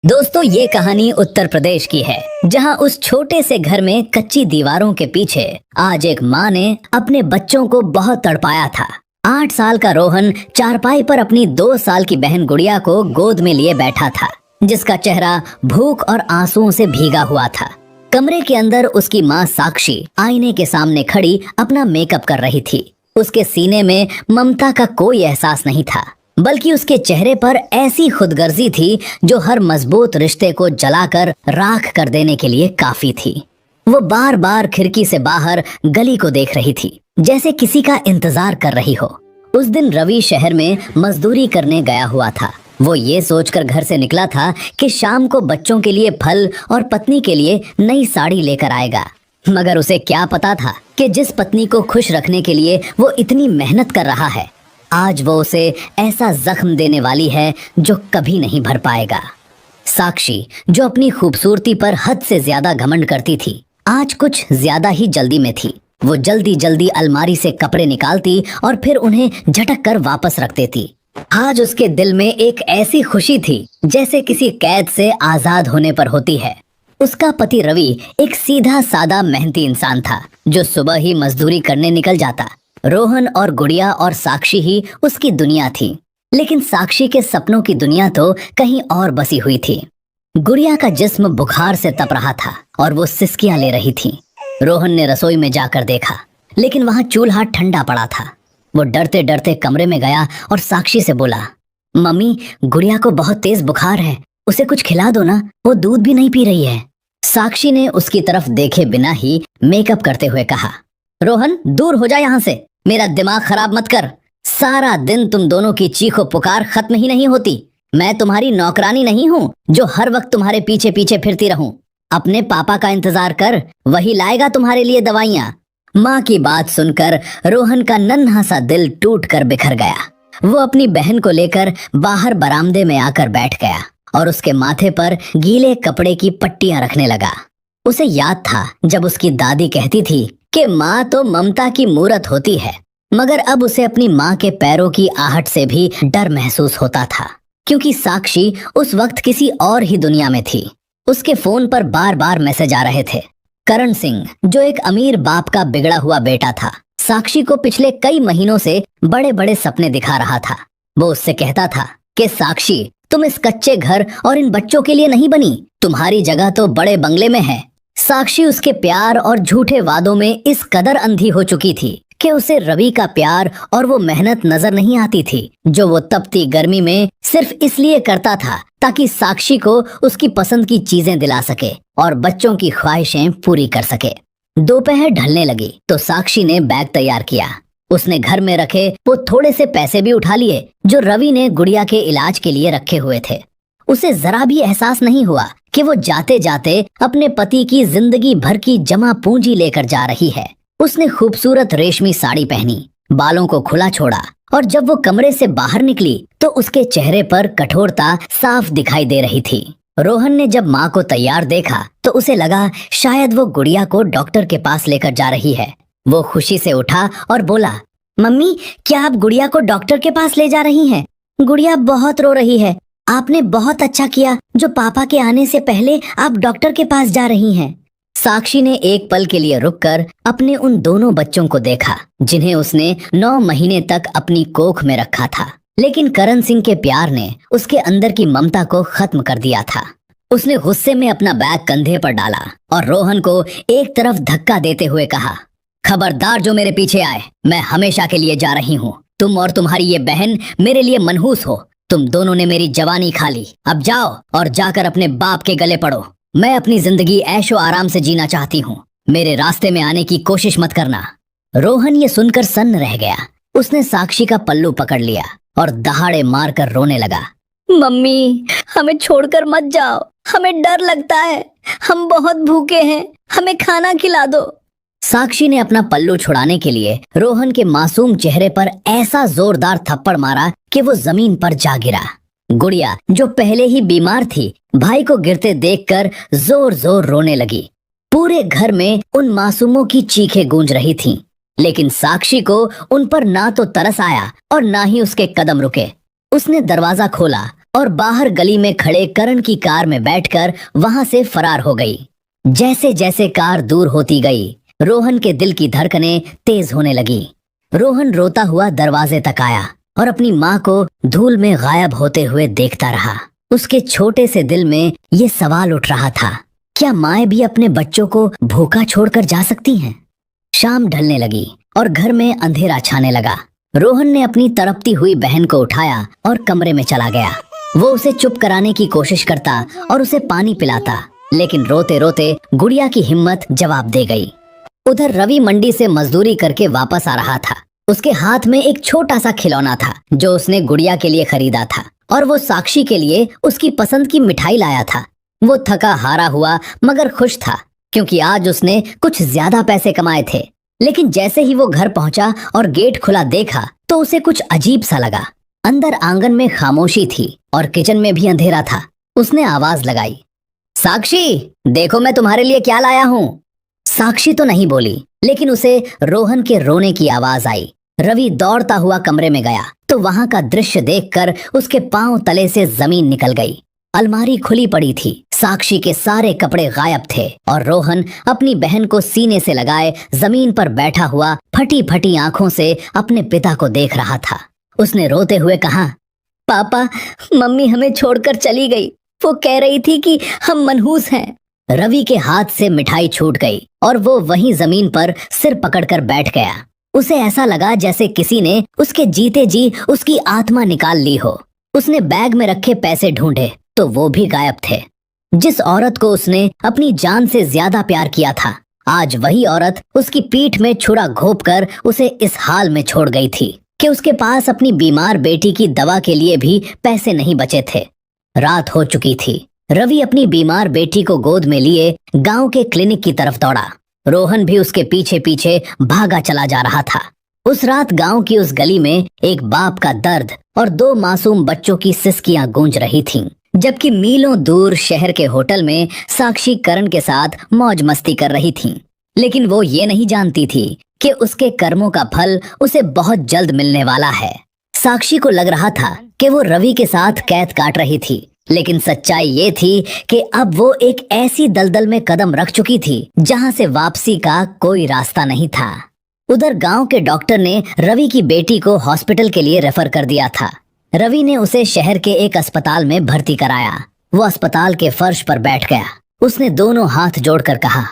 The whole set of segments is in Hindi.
दोस्तों, ये कहानी उत्तर प्रदेश की है, जहां उस छोटे से घर में कच्ची दीवारों के पीछे आज एक माँ ने अपने बच्चों को बहुत तड़पाया था। 8 साल का रोहन चारपाई पर अपनी 2 साल की बहन गुड़िया को गोद में लिए बैठा था, जिसका चेहरा भूख और आंसुओं से भीगा हुआ था। कमरे के अंदर उसकी माँ साक्षी आईने के सामने खड़ी अपना मेकअप कर रही थी। उसके सीने में ममता का कोई एहसास नहीं था, बल्कि उसके चेहरे पर ऐसी खुदगर्जी थी जो हर मजबूत रिश्ते को जलाकर राख कर देने के लिए काफी थी। वो बार बार खिड़की से बाहर गली को देख रही थी, जैसे किसी का इंतजार कर रही हो। उस दिन रवि शहर में मजदूरी करने गया हुआ था। वो ये सोचकर घर से निकला था कि शाम को बच्चों के लिए फल और पत्नी के लिए नई साड़ी लेकर आएगा, मगर उसे क्या पता था कि जिस पत्नी को खुश रखने के लिए वो इतनी मेहनत कर रहा है, आज वो उसे ऐसा जख्म देने वाली है जो कभी नहीं भर पाएगा। साक्षी, जो अपनी खूबसूरती पर हद से ज्यादा घमंड करती थी, आज कुछ ज्यादा ही जल्दी में थी। वो जल्दी जल्दी अलमारी से कपड़े निकालती और फिर उन्हें झटक कर वापस रख देती। आज उसके दिल में एक ऐसी खुशी थी जैसे किसी कैद से आजाद होने पर होती है। उसका पति रवि एक सीधा सादा मेहनती इंसान था, जो सुबह ही मजदूरी करने निकल जाता। रोहन और गुड़िया और साक्षी ही उसकी दुनिया थी, लेकिन साक्षी के सपनों की दुनिया तो कहीं और बसी हुई थी। गुड़िया का जिस्म बुखार से तप रहा था और वो सिसकियां ले रही थी। रोहन ने रसोई में जाकर देखा, लेकिन वहां चूल्हा ठंडा पड़ा था। वो डरते डरते कमरे में गया और साक्षी से बोला, मम्मी, गुड़िया को बहुत तेज बुखार है, उसे कुछ खिला दो ना, वो दूध भी नहीं पी रही है। साक्षी ने उसकी तरफ देखे बिना ही मेकअप करते हुए कहा, रोहन, दूर हो जा यहाँ से, मेरा दिमाग खराब मत कर। सारा दिन तुम दोनों की चीखो पुकार खत्म ही नहीं होती। मैं तुम्हारी नौकरानी नहीं हूँ जो हर वक्त तुम्हारे पीछे पीछे फिरती रहूं। अपने पापा का इंतजार कर, वही लाएगा तुम्हारे लिए दवाइयाँ। माँ की बात सुनकर रोहन का नन्हा सा दिल टूट कर बिखर गया। वो अपनी बहन को लेकर बाहर बरामदे में आकर बैठ गया और उसके माथे पर गीले कपड़े की पट्टियां रखने लगा। उसे याद था जब उसकी दादी कहती थी कि माँ तो ममता की मूरत होती है, मगर अब उसे अपनी माँ के पैरों की आहट से भी डर महसूस होता था, क्योंकि साक्षी उस वक्त किसी और ही दुनिया में थी। उसके फोन पर बार बार मैसेज आ रहे थे। करण सिंह, जो एक अमीर बाप का बिगड़ा हुआ बेटा था, साक्षी को पिछले कई महीनों से बड़े बड़े सपने दिखा रहा था। वो उससे कहता था कि साक्षी, तुम इस कच्चे घर और इन बच्चों के लिए नहीं बनी, तुम्हारी जगह तो बड़े बंगले में है। साक्षी उसके प्यार और झूठे वादों में इस कदर अंधी हो चुकी थी कि उसे रवि का प्यार और वो मेहनत नजर नहीं आती थी, जो वो तपती गर्मी में सिर्फ इसलिए करता था ताकि साक्षी को उसकी पसंद की चीजें दिला सके और बच्चों की ख्वाहिशें पूरी कर सके। दोपहर ढलने लगी तो साक्षी ने बैग तैयार किया। उसने घर में रखे वो थोड़े से पैसे भी उठा लिए जो रवि ने गुड़िया के इलाज के लिए रखे हुए थे। उसे जरा भी एहसास नहीं हुआ कि वो जाते जाते अपने पति की जिंदगी भर की जमा पूंजी लेकर जा रही है। उसने खूबसूरत रेशमी साड़ी पहनी, बालों को खुला छोड़ा और जब वो कमरे से बाहर निकली तो उसके चेहरे पर कठोरता साफ दिखाई दे रही थी। रोहन ने जब माँ को तैयार देखा तो उसे लगा शायद वो गुड़िया को डॉक्टर के पास लेकर जा रही है। वो खुशी से उठा और बोला, मम्मी, क्या आप गुड़िया को डॉक्टर के पास ले जा रही हैं? गुड़िया बहुत रो रही है। आपने बहुत अच्छा किया जो पापा के आने से पहले आप डॉक्टर के पास जा रही हैं। साक्षी ने एक पल के लिए रुककर अपने उन दोनों बच्चों को देखा जिन्हें उसने 9 महीने तक अपनी कोख में रखा था, लेकिन करण सिंह के प्यार ने उसके अंदर की ममता को खत्म कर दिया था। उसने गुस्से में अपना बैग कंधे पर डाला और रोहन को एक तरफ धक्का देते हुए कहा, खबरदार जो मेरे पीछे आए, मैं हमेशा के लिए जा रही हूँ। तुम और तुम्हारी ये बहन मेरे लिए मनहूस हो। तुम दोनों ने मेरी जवानी खा ली। अब जाओ और जाकर अपने बाप के गले पड़ो। मैं अपनी जिंदगी ऐशो आराम से जीना चाहती हूँ। मेरे रास्ते में आने की कोशिश मत करना। रोहन ये सुनकर सन्न रह गया। उसने साक्षी का पल्लू पकड़ लिया और दहाड़े मारकर रोने लगा। मम्मी, हमें छोड़कर मत जाओ, हमें डर लगता है, हम बहुत भूखे हैं, हमें खाना खिला दो। साक्षी ने अपना पल्लू छुड़ाने के लिए रोहन के मासूम चेहरे पर ऐसा जोरदार थप्पड़ मारा कि वो जमीन पर जा गिरा। गुड़िया, जो पहले ही बीमार थी, भाई को गिरते देखकर जोर जोर रोने लगी। पूरे घर में उन मासूमों की चीखें गूंज रही थीं, लेकिन साक्षी को उन पर ना तो तरस आया और ना ही उसके कदम रुके। उसने दरवाजा खोला और बाहर गली में खड़े करण की कार में बैठकर वहां से फरार हो गई। जैसे जैसे कार दूर होती गई, रोहन के दिल की धड़कनें तेज होने लगी। रोहन रोता हुआ दरवाजे तक आया और अपनी माँ को धूल में गायब होते हुए देखता रहा। उसके छोटे से दिल में ये सवाल उठ रहा था, क्या माएं भी अपने बच्चों को भूखा छोड़कर जा सकती हैं? शाम ढलने लगी और घर में अंधेरा छाने लगा। रोहन ने अपनी तड़पती हुई बहन को उठाया और कमरे में चला गया। वो उसे चुप कराने की कोशिश करता और उसे पानी पिलाता, लेकिन रोते रोते गुड़िया की हिम्मत जवाब दे गई। उधर रवि मंडी से मजदूरी करके वापस आ रहा था। उसके हाथ में एक छोटा सा खिलौना था जो उसने गुड़िया के लिए खरीदा था, और वो साक्षी के लिए उसकी पसंद की मिठाई लाया था। वो थका हारा हुआ मगर खुश था, क्योंकि आज उसने कुछ ज्यादा पैसे कमाए थे। लेकिन जैसे ही वो घर पहुंचा और गेट खुला देखा तो उसे कुछ अजीब सा लगा। अंदर आंगन में खामोशी थी और किचन में भी अंधेरा था। उसने आवाज लगाई, साक्षी, देखो मैं तुम्हारे लिए क्या लाया हूँ। साक्षी तो नहीं बोली, लेकिन उसे रोहन के रोने की आवाज आई। रवि दौड़ता हुआ कमरे में गया तो वहां का दृश्य देखकर उसके पांव तले से जमीन निकल गई। अलमारी खुली पड़ी थी, साक्षी के सारे कपड़े गायब थे और रोहन अपनी बहन को सीने से लगाए जमीन पर बैठा हुआ फटी फटी आंखों से अपने पिता को देख रहा था। उसने रोते हुए कहा, पापा, मम्मी हमें छोड़कर चली गई। वो कह रही थी कि हम मनहूस हैं। रवि के हाथ से मिठाई छूट गई और वो वहीं जमीन पर सिर पकड़कर बैठ गया। उसे ऐसा लगा जैसे किसी ने उसके जीते जी उसकी आत्मा निकाल ली हो। उसने बैग में रखे पैसे ढूंढे तो वो भी गायब थे। जिस औरत को उसने अपनी जान से ज्यादा प्यार किया था, आज वही औरत उसकी पीठ में छुरा घोंपकर उसे इस हाल में छोड़ गई थी कि उसके पास अपनी बीमार बेटी की दवा के लिए भी पैसे नहीं बचे थे। रात हो चुकी थी। रवि अपनी बीमार बेटी को गोद में लिए गांव के क्लिनिक की तरफ दौड़ा। रोहन भी उसके पीछे पीछे भागा चला जा रहा था। उस रात गांव की उस गली में एक बाप का दर्द और दो मासूम बच्चों की सिसकियां गूंज रही थीं, जबकि मीलों दूर शहर के होटल में साक्षी करण के साथ मौज मस्ती कर रही थीं। लेकिन वो ये नहीं जानती थी कि उसके कर्मों का फल उसे बहुत जल्द मिलने वाला है। साक्षी को लग रहा था कि वो रवि के साथ कैद काट रही थी, लेकिन सच्चाई ये थी कि अब वो एक ऐसी दलदल में कदम रख चुकी थी जहां से वापसी का कोई रास्ता नहीं था। उधर गांव के डॉक्टर ने रवि की बेटी को हॉस्पिटल के लिए रेफर कर दिया था। रवि ने उसे शहर के एक अस्पताल में भर्ती कराया। वो अस्पताल के फर्श पर बैठ गया। उसने दोनों हाथ जोड़कर कहा,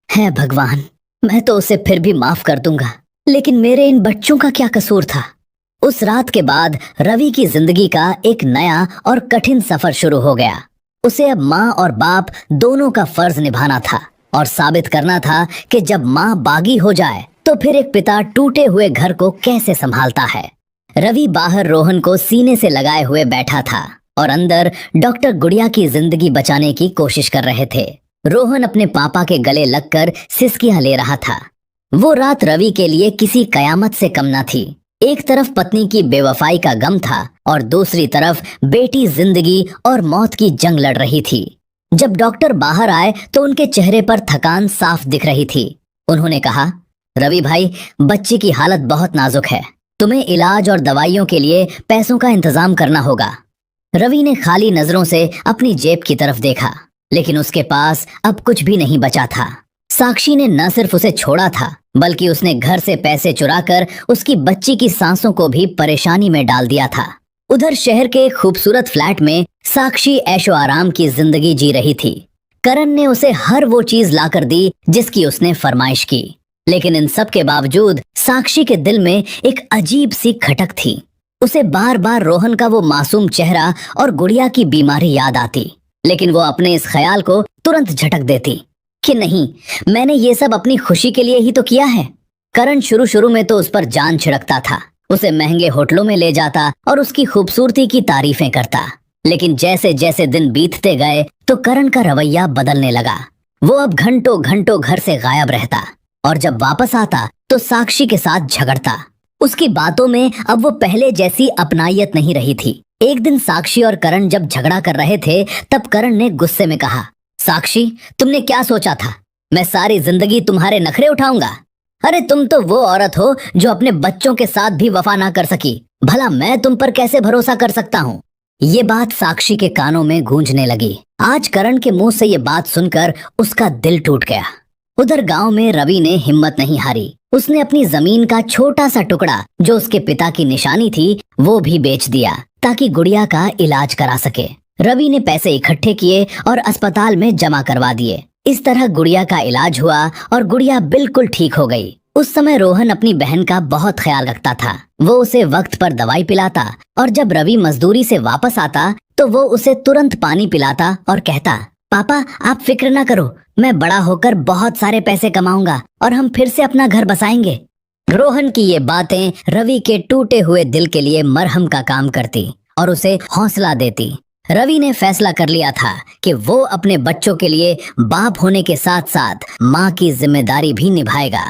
है भगवान, मैं तो उसे फिर भी माफ कर दूंगा, लेकिन मेरे इन बच्चों का क्या कसूर था। उस रात के बाद रवि की जिंदगी का एक नया और कठिन सफर शुरू हो गया। उसे अब माँ और बाप दोनों का फर्ज निभाना था और साबित करना था कि जब माँ बागी हो जाए तो फिर एक पिता टूटे हुए घर को कैसे संभालता है। रवि बाहर रोहन को सीने से लगाए हुए बैठा था और अंदर डॉक्टर गुड़िया की जिंदगी बचाने की कोशिश कर रहे थे। रोहन अपने पापा के गले लगकर सिसकियां ले रहा था। वो रात रवि के लिए किसी कयामत से कम न थी। एक तरफ पत्नी की बेवफाई का गम था और दूसरी तरफ बेटी जिंदगी और मौत की जंग लड़ रही थी। जब डॉक्टर बाहर आए तो उनके चेहरे पर थकान साफ दिख रही थी। उन्होंने कहा, रवि भाई, बच्ची की हालत बहुत नाजुक है। तुम्हें इलाज और दवाइयों के लिए पैसों का इंतजाम करना होगा। रवि ने खाली नजरों से अपनी जेब की तरफ देखा, लेकिन उसके पास अब कुछ भी नहीं बचा था। साक्षी ने न सिर्फ उसे छोड़ा था, बल्कि उसने घर से पैसे चुराकर उसकी बच्ची की सांसों को भी परेशानी में डाल दिया था। उधर शहर के एक खूबसूरत फ्लैट में साक्षी ऐशो आराम की जिंदगी जी रही थी। करण ने उसे हर वो चीज लाकर दी जिसकी उसने फरमाइश की, लेकिन इन सब के बावजूद साक्षी के दिल में एक अजीब सी खटक थी। उसे बार बार रोहन का वो मासूम चेहरा और गुड़िया की बीमारी याद आती, लेकिन वो अपने इस ख्याल को तुरंत झटक देती कि नहीं, मैंने ये सब अपनी खुशी के लिए ही तो किया है। करण शुरू शुरू में तो उस पर जान छिड़कता था, उसे महंगे होटलों में ले जाता और उसकी खूबसूरती की तारीफें करता। लेकिन जैसे जैसे दिन बीतते गए तो करण का रवैया बदलने लगा। वो अब घंटों घंटों घर से गायब रहता और जब वापस आता तो साक्षी के साथ झगड़ता। उसकी बातों में अब वो पहले जैसी अपनायत नहीं रही थी। एक दिन साक्षी और करण जब झगड़ा कर रहे थे तब करण ने गुस्से में कहा, साक्षी, तुमने क्या सोचा था? मैं सारी जिंदगी तुम्हारे नखरे उठाऊंगा? अरे तुम तो वो औरत हो जो अपने बच्चों के साथ भी वफा ना कर सकी। भला मैं तुम पर कैसे भरोसा कर सकता हूँ? ये बात साक्षी के कानों में गूंजने लगी। आज करण के मुंह से ये बात सुनकर उसका दिल टूट गया। उधर गांव में रवि ने हिम्मत नहीं हारी। उसने अपनी जमीन का छोटा सा टुकड़ा जो उसके पिता की निशानी थी वो भी बेच दिया ताकि गुड़िया का इलाज करा सके। रवि ने पैसे इकट्ठे किए और अस्पताल में जमा करवा दिए। इस तरह गुड़िया का इलाज हुआ और गुड़िया बिल्कुल ठीक हो गई। उस समय रोहन अपनी बहन का बहुत ख्याल रखता था। वो उसे वक्त पर दवाई पिलाता और जब रवि मजदूरी से वापस आता तो वो उसे तुरंत पानी पिलाता और कहता, पापा आप फिक्र ना करो, मैं बड़ा होकर बहुत सारे पैसे कमाऊंगा और हम फिर से अपना घर बसाएंगे। रोहन की ये बातें रवि के टूटे हुए दिल के लिए मरहम का काम करती और उसे हौसला देती। रवि ने फैसला कर लिया था कि वो अपने बच्चों के लिए बाप होने के साथ साथ माँ की जिम्मेदारी भी निभाएगा।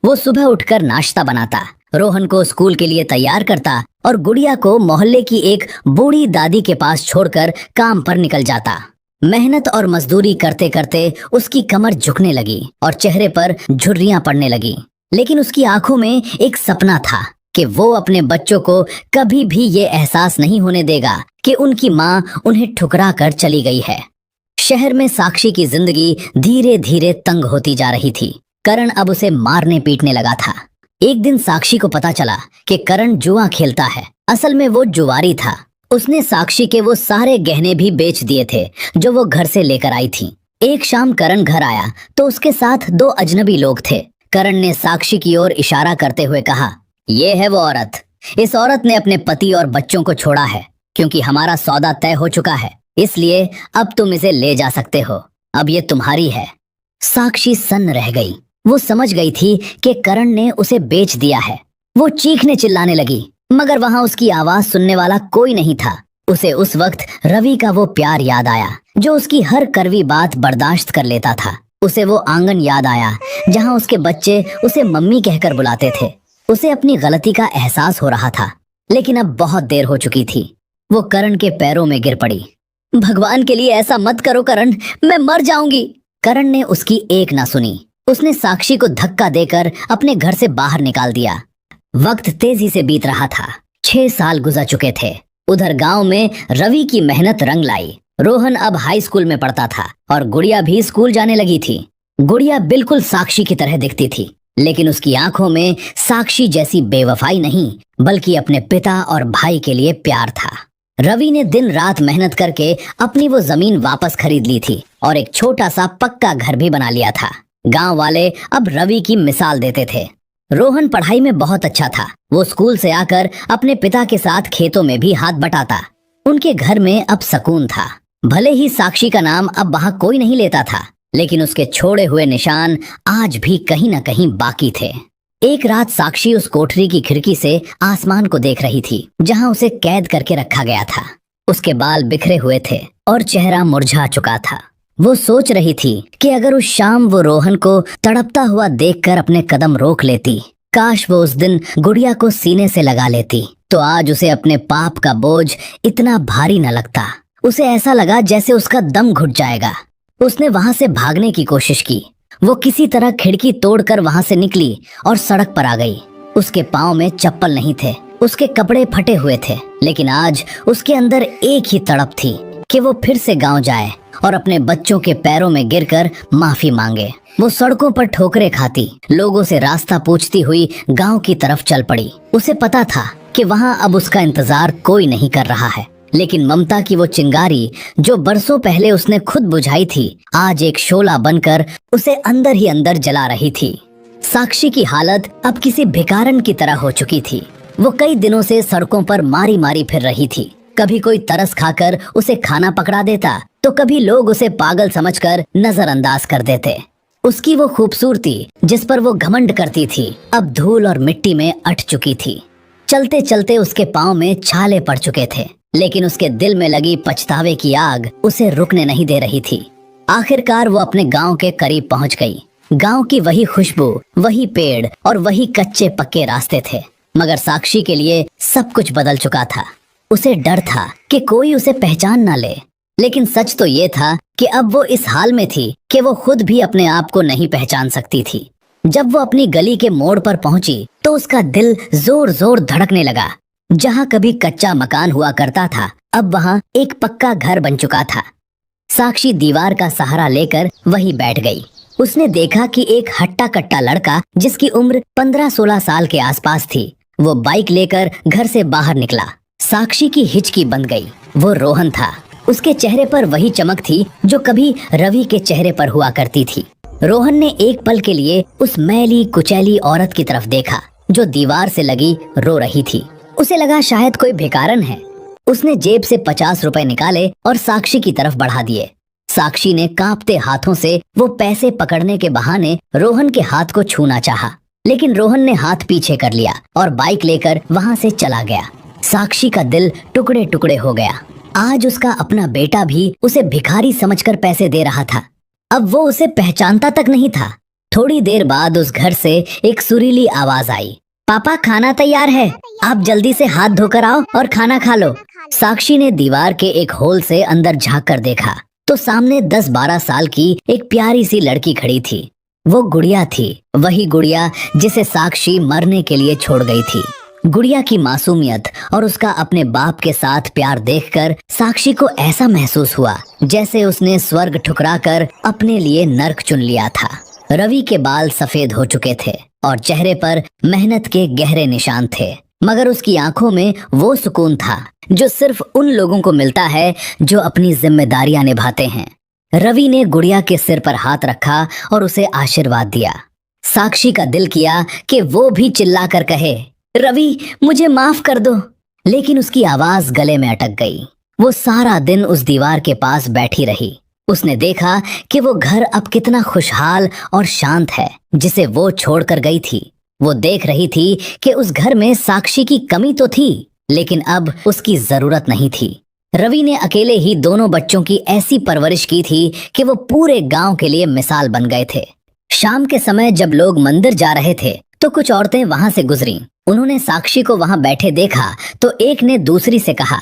वो सुबह उठकर नाश्ता बनाता, रोहन को स्कूल के लिए तैयार करता और गुड़िया को मोहल्ले की एक बूढ़ी दादी के पास छोड़कर काम पर निकल जाता। मेहनत और मजदूरी करते करते उसकी कमर झुकने लगी और चेहरे पर झुर्रियां पड़ने लगी। लेकिन उसकी आंखों में एक सपना था कि वो अपने बच्चों को कभी भी ये एहसास नहीं होने देगा कि उनकी माँ उन्हें ठुकरा कर चली गई है। शहर में साक्षी की जिंदगी धीरे धीरे तंग होती जा रही थी। करण अब उसे मारने पीटने लगा था। एक दिन साक्षी को पता चला कि करण जुआ खेलता है। असल में वो जुआरी था। उसने साक्षी के वो सारे गहने भी बेच दिए थे जो वो घर से लेकर आई थी। एक शाम करण घर आया तो उसके साथ 2 अजनबी लोग थे। करण ने साक्षी की ओर इशारा करते हुए कहा, ये है वो औरत। इस औरत ने अपने पति और बच्चों को छोड़ा है क्योंकि हमारा सौदा तय हो चुका है, इसलिए अब तुम इसे ले जा सकते हो। अब ये तुम्हारी है। साक्षी सन्न रह गई। वो समझ गई थी कि करण ने उसे बेच दिया है। वो चीखने चिल्लाने लगी, मगर वहां उसकी आवाज सुनने वाला कोई नहीं था। उसे उस वक्त रवि का वो प्यार याद आया जो उसकी हर कड़वी बात बर्दाश्त कर लेता था। उसे वो आंगन याद आया जहां उसके बच्चे उसे मम्मी कहकर बुलाते थे। उसे अपनी गलती का एहसास हो रहा था, लेकिन अब बहुत देर हो चुकी थी। वो करण के पैरों में गिर पड़ी। भगवान के लिए ऐसा मत करो करण, मैं मर जाऊंगी। करण ने उसकी एक ना सुनी। उसने साक्षी को धक्का देकर अपने घर से बाहर निकाल दिया। वक्त तेजी से बीत रहा था। 6 साल गुजर चुके थे। उधर गांव में रवि की मेहनत रंग लाई। रोहन अब हाई स्कूल में पढ़ता था और गुड़िया भी स्कूल जाने लगी थी। गुड़िया बिल्कुल साक्षी की तरह दिखती थी, लेकिन उसकी आंखों में साक्षी जैसी बेवफाई नहीं बल्कि अपने पिता और भाई के लिए प्यार था। रवि ने दिन रात मेहनत करके अपनी वो जमीन वापस खरीद ली थी और एक छोटा सा पक्का घर भी बना लिया था। गांव वाले अब रवि की मिसाल देते थे। रोहन पढ़ाई में बहुत अच्छा था। वो स्कूल से आकर अपने पिता के साथ खेतों में भी हाथ बटाता। उनके घर में अब सुकून था। भले ही साक्षी का नाम अब वहां कोई नहीं लेता था, लेकिन उसके छोड़े हुए निशान आज भी कहीं न कहीं बाकी थे। एक रात साक्षी उस कोठरी की खिड़की से आसमान को देख रही थी जहां उसे कैद करके रखा गया था। उसके बाल बिखरे हुए थे और चेहरा मुरझा चुका था। वो सोच रही थी कि अगर उस शाम वो रोहन को तड़पता हुआ देखकर अपने कदम रोक लेती, काश वो उस दिन गुड़िया को सीने से लगा लेती, तो आज उसे अपने पाप का बोझ इतना भारी न लगता। उसे ऐसा लगा जैसे उसका दम घुट जाएगा। उसने वहां से भागने की कोशिश की। वो किसी तरह खिड़की तोड़कर वहां से निकली और सड़क पर आ गई। उसके पाँव में चप्पल नहीं थे, उसके कपड़े फटे हुए थे, लेकिन आज उसके अंदर एक ही तड़प थी कि वो फिर से गांव जाए और अपने बच्चों के पैरों में गिरकर माफी मांगे। वो सड़कों पर ठोकरें खाती, लोगों से रास्ता पूछती हुई गांव की तरफ चल पड़ी। उसे पता था कि वहां अब उसका इंतजार कोई नहीं कर रहा है, लेकिन ममता की वो चिंगारी जो बरसों पहले उसने खुद बुझाई थी, आज एक शोला बनकर उसे अंदर ही अंदर जला रही थी। साक्षी की हालत अब किसी भिखारन की तरह हो चुकी थी। वो कई दिनों से सड़कों पर मारी मारी फिर रही थी। कभी कोई तरस खाकर उसे खाना पकड़ा देता, तो कभी लोग उसे पागल समझकर नजरअंदाज कर देते। उसकी वो खूबसूरती जिस पर वो घमंड करती थी, अब धूल और मिट्टी में अट चुकी थी। चलते चलते उसके पाँव में छाले पड़ चुके थे, लेकिन उसके दिल में लगी पछतावे की आग उसे रुकने नहीं दे रही थी। आखिरकार वो अपने गांव के करीब पहुंच गई। गांव की वही खुशबू, वही पेड़ और वही कच्चे पक्के रास्ते थे, मगर साक्षी के लिए सब कुछ बदल चुका था। उसे डर था कि कोई उसे पहचान ना ले, लेकिन सच तो ये था कि अब वो इस हाल में थी कि वो खुद भी अपने आप को नहीं पहचान सकती थी। जब वो अपनी गली के मोड़ पर पहुंची तो उसका दिल जोर जोर धड़कने लगा। जहां कभी कच्चा मकान हुआ करता था, अब वहाँ एक पक्का घर बन चुका था। साक्षी दीवार का सहारा लेकर वहीं बैठ गई। उसने देखा कि एक हट्टा कट्टा लड़का जिसकी उम्र 15-16 साल के आसपास थी, वो बाइक लेकर घर से बाहर निकला। साक्षी की हिचकी बंद गई। वो रोहन था। उसके चेहरे पर वही चमक थी जो कभी रवि के चेहरे पर हुआ करती थी। रोहन ने एक पल के लिए उस मैली कुचैली औरत की तरफ देखा जो दीवार से लगी रो रही थी। उसे लगा शायद कोई भिखारन है। उसने जेब से 50 रुपए निकाले और साक्षी की तरफ बढ़ा दिए। साक्षी ने कांपते हाथों से वो पैसे पकड़ने के बहाने रोहन के हाथ को छूना चाहा, लेकिन रोहन ने हाथ पीछे कर लिया और बाइक लेकर वहां से चला गया। साक्षी का दिल टुकड़े टुकड़े हो गया। आज उसका अपना बेटा भी उसे भिखारी समझकर पैसे दे रहा था। अब वो उसे पहचानता तक नहीं था। थोड़ी देर बाद उस घर से एक सुरीली आवाज आई, पापा खाना तैयार है, आप जल्दी से हाथ धोकर आओ और खाना खा लो। साक्षी ने दीवार के एक होल से अंदर झांक कर देखा तो सामने 10-12 साल की एक प्यारी सी लड़की खड़ी थी। वो गुड़िया थी, वही गुड़िया जिसे साक्षी मरने के लिए छोड़ गई थी। गुड़िया की मासूमियत और उसका अपने बाप के साथ प्यार देखकर साक्षी को ऐसा महसूस हुआ जैसे उसने स्वर्ग ठुकराकर अपने लिए नर्क चुन लिया था। रवि के बाल सफेद हो चुके थे और चेहरे पर मेहनत के गहरे निशान थे, मगर उसकी आंखों में वो सुकून था जो सिर्फ उन लोगों को मिलता है जो अपनी जिम्मेदारियां निभाते हैं। रवि ने गुड़िया के सिर पर हाथ रखा और उसे आशीर्वाद दिया। साक्षी का दिल किया कि वो भी चिल्लाकर कहे, रवि मुझे माफ कर दो, लेकिन उसकी आवाज गले में अटक गई। वो सारा दिन उस दीवार के पास बैठी रही। उसने देखा कि वो घर अब कितना खुशहाल और शांत है जिसे वो छोड़कर गई थी। वो देख रही थी कि उस घर में साक्षी की कमी तो थी, लेकिन अब उसकी जरूरत नहीं थी। रवि ने अकेले ही दोनों बच्चों की ऐसी परवरिश की थी कि वो पूरे गांव के लिए मिसाल बन गए थे। शाम के समय जब लोग मंदिर जा रहे थे तो कुछ औरतें वहां से गुजरी। उन्होंने साक्षी को वहां बैठे देखा तो एक ने दूसरी से कहा,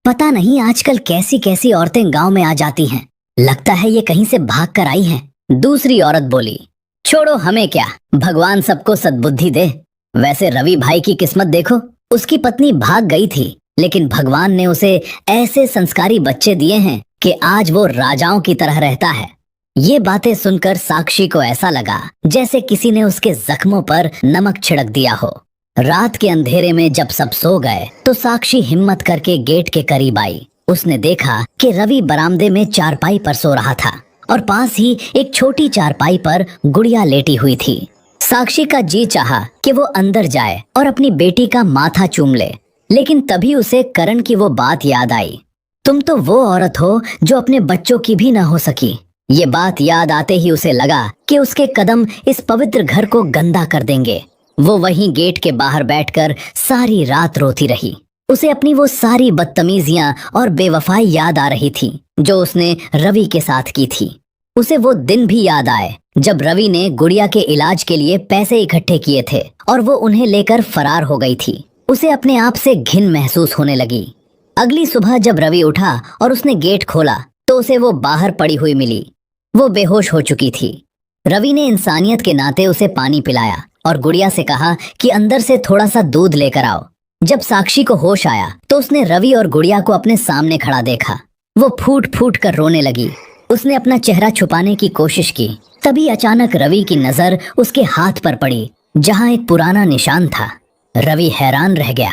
पता नहीं आजकल कैसी कैसी औरतें गांव में आ जाती हैं, लगता है ये कहीं से भाग कर आई हैं। दूसरी औरत बोली, छोड़ो हमें क्या, भगवान सबको सद्बुद्धि दे। वैसे रवि भाई की किस्मत देखो, उसकी पत्नी भाग गई थी लेकिन भगवान ने उसे ऐसे संस्कारी बच्चे दिए हैं कि आज वो राजाओं की तरह रहता है। ये बातें सुनकर साक्षी को ऐसा लगा जैसे किसी ने उसके जख्मों पर नमक छिड़क दिया हो। रात के अंधेरे में जब सब सो गए तो साक्षी हिम्मत करके गेट के करीब आई। उसने देखा कि रवि बरामदे में चारपाई पर सो रहा था और पास ही एक छोटी चारपाई पर गुड़िया लेटी हुई थी। साक्षी का जी चाहा कि वो अंदर जाए और अपनी बेटी का माथा चूम ले, लेकिन तभी उसे करण की वो बात याद आई, तुम तो वो औरत हो जो अपने बच्चों की भी न हो सकी। ये बात याद आते ही उसे लगा कि उसके कदम इस पवित्र घर को गंदा कर देंगे। वो वहीं गेट के बाहर बैठकर सारी रात रोती रही। उसे अपनी वो सारी बदतमीजियां और बेवफाई याद आ रही थी जो उसने रवि के साथ की थी। उसे वो दिन भी याद आए जब रवि ने गुड़िया के इलाज के लिए पैसे इकट्ठे किए थे और वो उन्हें लेकर फरार हो गई थी। उसे अपने आप से घिन महसूस होने लगी। अगली सुबह जब रवि उठा और उसने गेट खोला तो उसे वो बाहर पड़ी हुई मिली। वो बेहोश हो चुकी थी। रवि ने इंसानियत के नाते उसे पानी पिलाया और गुड़िया से कहा कि अंदर से थोड़ा सा दूध लेकर आओ। जब साक्षी को होश आया तो उसने रवि और गुड़िया को अपने सामने खड़ा देखा। वो फूट फूट कर रोने लगी। उसने अपना चेहरा छुपाने की कोशिश की। तभी अचानक रवि की नजर उसके हाथ पर पड़ी जहां एक पुराना निशान था। रवि हैरान रह गया।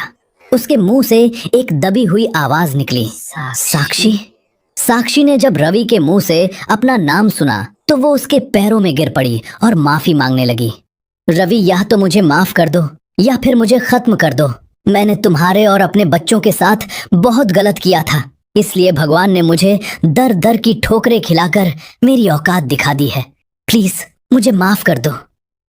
उसके मुंह से एक दबी हुई आवाज निकली, साक्षी। साक्षी ने जब रवि के मुंह से अपना नाम सुना तो वो उसके पैरों में गिर पड़ी और माफी मांगने लगी। रवि, या तो मुझे माफ कर दो या फिर मुझे खत्म कर दो। मैंने तुम्हारे और अपने बच्चों के साथ बहुत गलत किया था, इसलिए भगवान ने मुझे दर दर की ठोकरें खिलाकर मेरी औकात दिखा दी है। प्लीज मुझे माफ कर दो।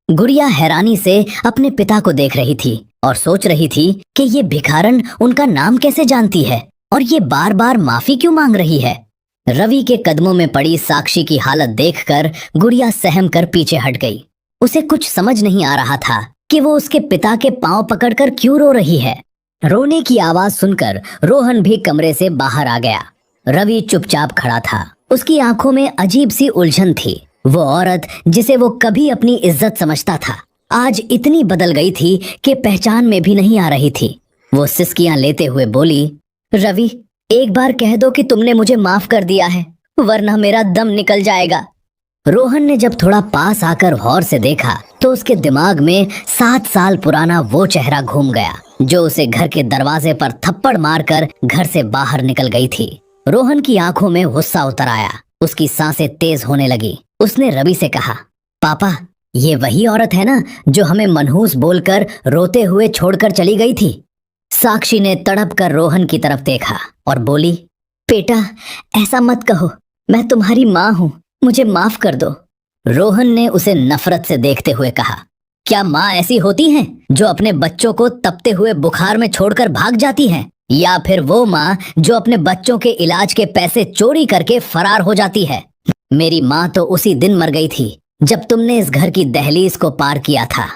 गुड़िया हैरानी से अपने पिता को देख रही थी और सोच रही थी कि ये भिखारन उनका नाम कैसे जानती है और ये बार बार माफी क्यों मांग रही है। रवि के कदमों में पड़ी साक्षी की हालत देखकर गुड़िया सहम कर पीछे हट गई। उसे कुछ समझ नहीं आ रहा था कि वो उसके पिता के पांव पकड़कर क्यों रो रही है। रोने की आवाज सुनकर रोहन भी कमरे से बाहर आ गया। रवि चुपचाप खड़ा था। उसकी आंखों में अजीब सी उलझन थी। वो औरत जिसे वो कभी अपनी इज्जत समझता था आज इतनी बदल गई थी कि पहचान में भी नहीं आ रही थी। वो सिसकियां लेते हुए बोली, रवि एक बार कह दो कि तुमने मुझे माफ कर दिया है, वरना मेरा दम निकल जाएगा। रोहन ने जब थोड़ा पास आकर गौर से देखा तो उसके दिमाग में 7 साल पुराना वो चेहरा घूम गया जो उसे घर के दरवाजे पर थप्पड़ मारकर घर से बाहर निकल गई थी। रोहन की आंखों में गुस्सा उतर आया, उसकी सांसें तेज होने लगी। उसने रवि से कहा, पापा, ये वही औरत है ना जो हमें मनहूस बोलकर रोते हुए छोड़कर चली गई थी? साक्षी ने तड़प कर रोहन की तरफ देखा और बोली, बेटा, ऐसा मत कहो, मैं तुम्हारी माँ हूँ, मुझे माफ कर दो। रोहन ने उसे नफरत से देखते हुए कहा, क्या माँ ऐसी होती हैं जो अपने बच्चों को तपते हुए बुखार में छोड़कर भाग जाती हैं, या फिर वो माँ जो अपने बच्चों के इलाज के पैसे चोरी करके फरार हो जाती है? मेरी माँ तो उसी दिन मर गई थी जब तुमने इस घर की दहलीज को पार किया था।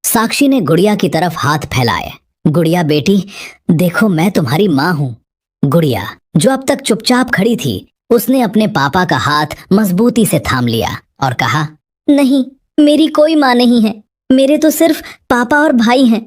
साक्षी ने गुड़िया की तरफ हाथ फैलाए। गुड़िया बेटी, देखो, मैं तुम्हारी माँ हूँ। गुड़िया, जो अब तक चुपचाप खड़ी थी, उसने अपने पापा का हाथ मजबूती से थाम लिया और कहा, नहीं, मेरी कोई माँ नहीं है, मेरे तो सिर्फ पापा और भाई हैं।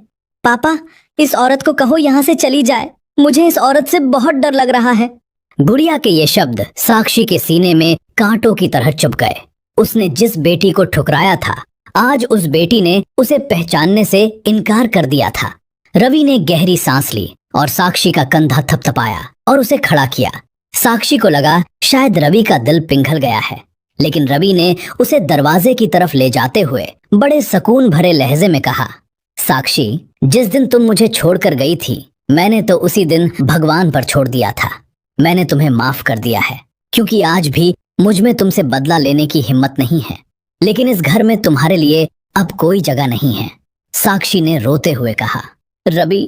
पापा, इस औरत को कहो यहाँ से चली जाए, मुझे इस औरत से बहुत डर लग रहा है। गुड़िया के ये शब्द साक्षी के सीने में कांटों की तरह चुभ गए। उसने जिस बेटी को ठुकराया था, आज उस बेटी ने उसे पहचानने से इनकार कर दिया था। रवि ने गहरी सांस ली और साक्षी का कंधा थपथपाया और उसे खड़ा किया। साक्षी को लगा शायद रवि का दिल पिघल गया है, लेकिन रवि ने उसे दरवाजे की तरफ ले जाते हुए बड़े सुकून भरे लहजे में कहा, साक्षी, जिस दिन तुम मुझे छोड़कर गई थी, मैंने तो उसी दिन भगवान पर छोड़ दिया था। मैंने तुम्हें माफ कर दिया है, क्योंकि आज भी मुझ में तुमसे बदला लेने की हिम्मत नहीं है, लेकिन इस घर में तुम्हारे लिए अब कोई जगह नहीं है। साक्षी ने रोते हुए कहा, रवि,